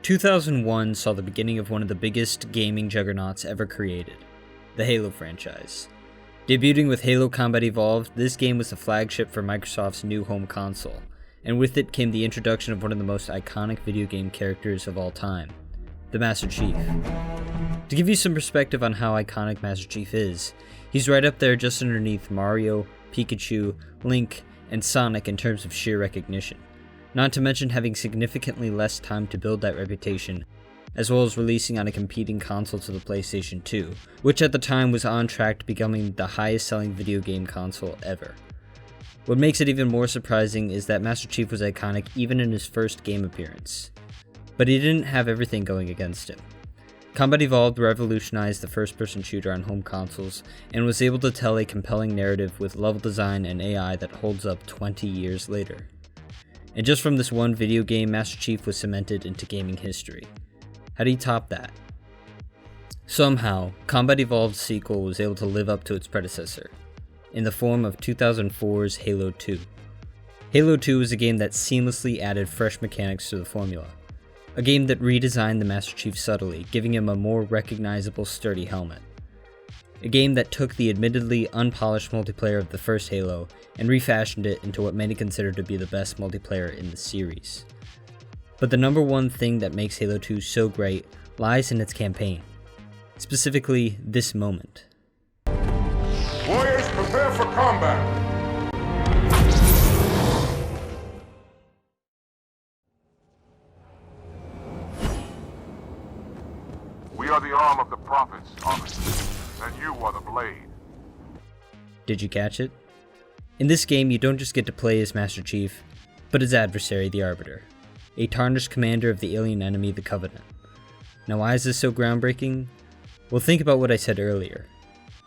2001 saw the beginning of one of the biggest gaming juggernauts ever created, the Halo franchise. Debuting with Halo Combat Evolved, this game was the flagship for Microsoft's new home console, and with it came the introduction of one of the most iconic video game characters of all time, the Master Chief. To give you some perspective on how iconic Master Chief is, he's right up there just underneath Mario, Pikachu, Link, and Sonic in terms of sheer recognition. Not to mention having significantly less time to build that reputation, as well as releasing on a competing console to the PlayStation 2, which at the time was on track to becoming the highest selling video game console ever. What makes it even more surprising is that Master Chief was iconic even in his first game appearance. But he didn't have everything going against him. Combat Evolved revolutionized the first-person shooter on home consoles and was able to tell a compelling narrative with level design and AI that holds up 20 years later. And just from this one video game, Master Chief was cemented into gaming history. How do you top that? Somehow, Combat Evolved's sequel was able to live up to its predecessor, in the form of 2004's Halo 2. Halo 2 was a game that seamlessly added fresh mechanics to the formula. A game that redesigned the Master Chief subtly, giving him a more recognizable, sturdy helmet. A game that took the admittedly unpolished multiplayer of the first Halo and refashioned it into what many consider to be the best multiplayer in the series. But the number one thing that makes Halo 2 so great lies in its campaign. Specifically, this moment. Warriors, prepare for combat! We are the arm of the prophets, officer, and you are the blade. Did you catch it? In this game, you don't just get to play as Master Chief, but his adversary, the Arbiter, a tarnished commander of the alien enemy, the Covenant. Now why is this so groundbreaking? Well, think about what I said earlier.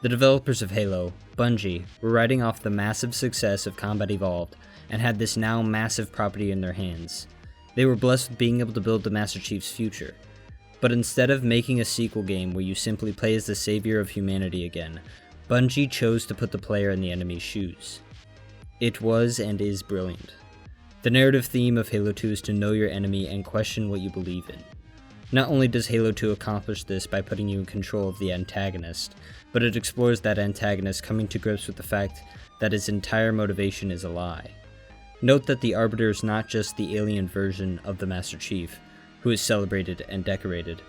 The developers of Halo, Bungie, were riding off the massive success of Combat Evolved and had this now massive property in their hands. They were blessed with being able to build the Master Chief's future. But instead of making a sequel game where you simply play as the savior of humanity again, Bungie chose to put the player in the enemy's shoes. It was and is brilliant. The narrative theme of Halo 2 is to know your enemy and question what you believe in. Not only does Halo 2 accomplish this by putting you in control of the antagonist, but it explores that antagonist coming to grips with the fact that his entire motivation is a lie. Note that the Arbiter is not just the alien version of the Master Chief, who is celebrated and decorated,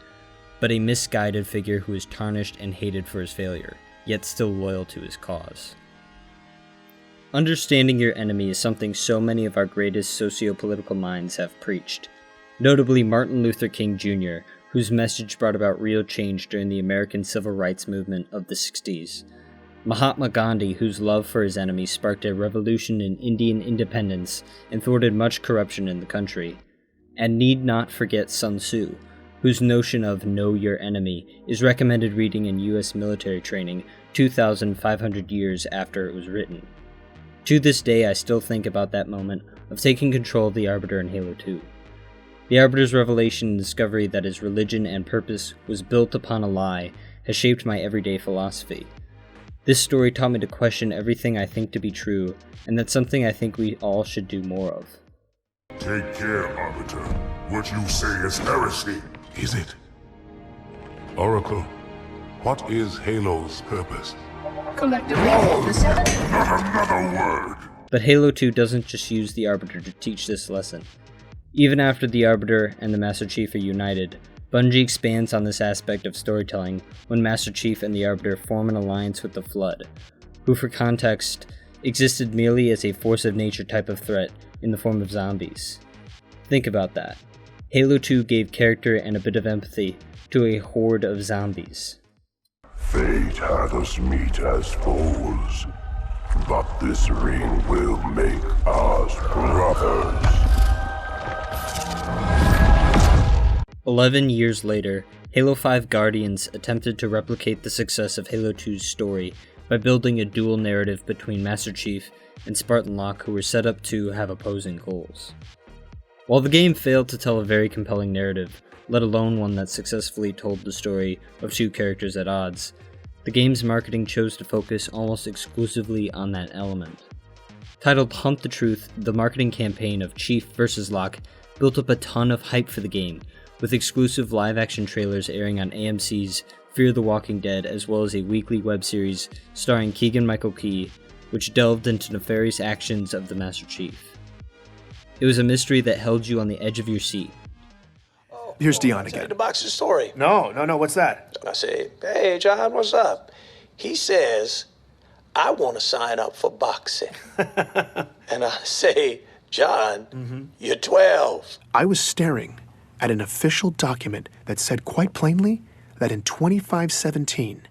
but a misguided figure who is tarnished and hated for his failure, yet still loyal to his cause. Understanding your enemy is something so many of our greatest socio-political minds have preached, notably Martin Luther King Jr., whose message brought about real change during the American Civil Rights Movement of the 60s, Mahatma Gandhi, whose love for his enemy sparked a revolution in Indian independence and thwarted much corruption in the country, and need not forget Sun Tzu, whose notion of know your enemy is recommended reading in US military training 2,500 years after it was written. To this day, I still think about that moment of taking control of the Arbiter in Halo 2. The Arbiter's revelation and discovery that his religion and purpose was built upon a lie has shaped my everyday philosophy. This story taught me to question everything I think to be true, and that's something I think we all should do more of. Take care, Arbiter. What you say is heresy. Is it? Oracle, what is Halo's purpose? Collectively, not another word. But Halo 2 doesn't just use the Arbiter to teach this lesson. Even after the Arbiter and the Master Chief are united, Bungie expands on this aspect of storytelling when Master Chief and the Arbiter form an alliance with the Flood, who for context, existed merely as a force of nature type of threat in the form of zombies. Think about that. Halo 2 gave character and a bit of empathy to a horde of zombies. Fate had us meet as foes, but this ring will make us brothers. 11 years later, Halo 5 Guardians attempted to replicate the success of Halo 2's story by building a dual narrative between Master Chief and Spartan Locke, who were set up to have opposing goals. While the game failed to tell a very compelling narrative, let alone one that successfully told the story of two characters at odds, the game's marketing chose to focus almost exclusively on that element. Titled Hunt the Truth, the marketing campaign of Chief vs. Locke built up a ton of hype for the game, with exclusive live-action trailers airing on AMC's Fear the Walking Dead, as well as a weekly web series starring Keegan-Michael Key, which delved into nefarious actions of the Master Chief. It was a mystery that held you on the edge of your seat. Here's Dion again. The boxing story. No, what's that? I say, hey, John, what's up? He says, I want to sign up for boxing. And I say, John, you're 12. I was staring at an official document that said quite plainly that in 2517,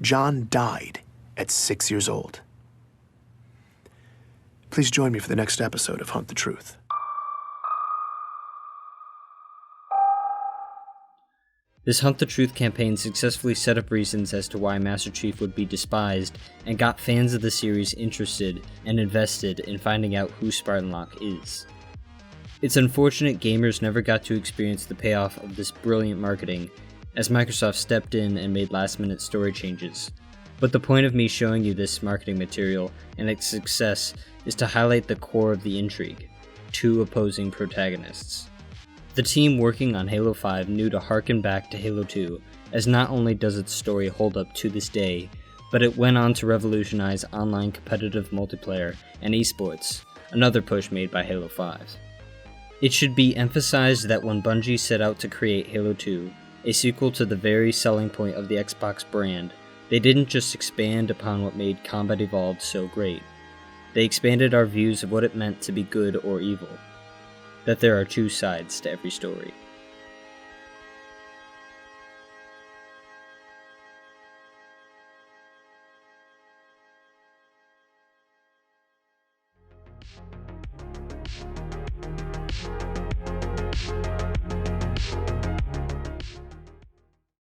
John died at 6 years old. Please join me for the next episode of Hunt the Truth. This Hunt the Truth campaign successfully set up reasons as to why Master Chief would be despised and got fans of the series interested and invested in finding out who Spartan Locke is. It's unfortunate gamers never got to experience the payoff of this brilliant marketing, as Microsoft stepped in and made last-minute story changes. But the point of me showing you this marketing material and its success is to highlight the core of the intrigue: two opposing protagonists. The team working on Halo 5 knew to harken back to Halo 2, as not only does its story hold up to this day, but it went on to revolutionize online competitive multiplayer and esports, another push made by Halo 5. It should be emphasized that when Bungie set out to create Halo 2, a sequel to the very selling point of the Xbox brand, they didn't just expand upon what made Combat Evolved so great. They expanded our views of what it meant to be good or evil. That there are two sides to every story.